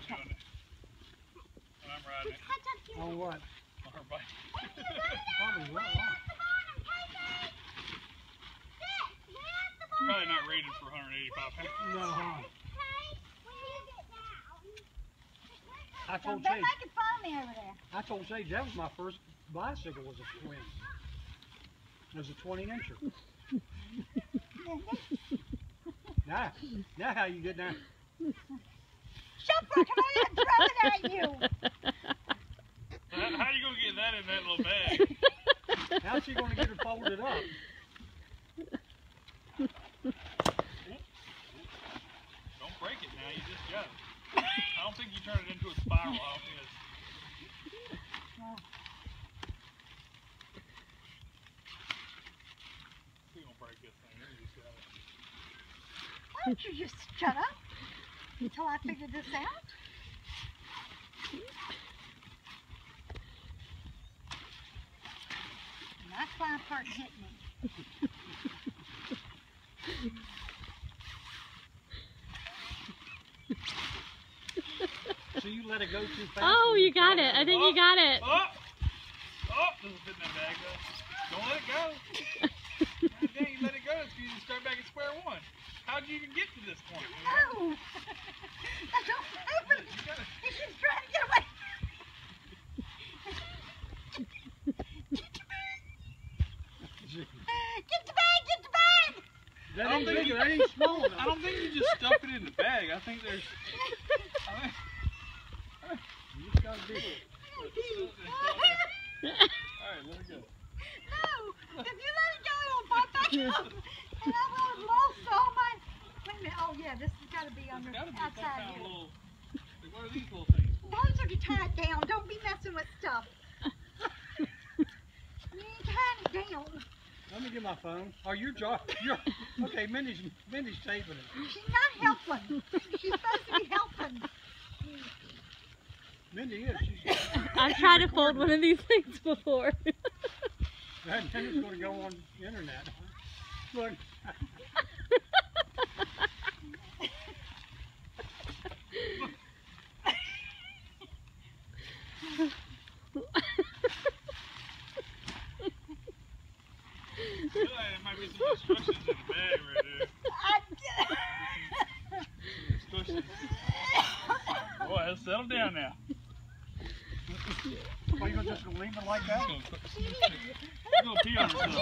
I'm doing it. When I'm riding it. On what? On her bike. Probably what? Probably not rated for 185 pounds. No, huh? I told They're Sage, making fun of me over there. I told Sage that was my first bicycle was a twin. It was a 20-incher. Now how you get down? Shuffer, come on and throw it at you. How are you going to get that in that little bag? How's she going to get it folded up? Don't break it now, you just got it. I don't think you turn it into a spiral. I don't think that's... We're going to break this thing. You just got it. Why don't you just shut up until I figure this out? And that's why I part hit me. So you let it go too fast? Oh, you got it. I think you got it. Oh! Oh! Doesn't fit in that bag though. Don't let it go. God dang, you let it go. It's easy to start back at square one. How'd you even get to this point? No! I don't know. He's just trying to get away. Get the bag! Get the bag! That ain't big, that ain't small enough. I don't think you just stuff it in the bag. I think there's... You just gotta do it. Alright, let it go. No! If you let it go, it'll pop back up. And I will have lost all my... Wait a minute. Oh, yeah, this has got to be under There's gotta be some outside kind of here. little... Like, what are these little things for? Those are to tie it down. Don't be messing with stuff. You ain't tying it down. Let me get my phone. Oh, you're okay. Mindy's taping it. She's not helping. She's supposed to be helping. Mindy is. I've tried to fold one of these things before. And then it's going to go on the internet. Look. There might be some instructions in the bag right there. Some instructions. Boy, settle down now. Are you just going to leave it like that? She's going to pee on herself.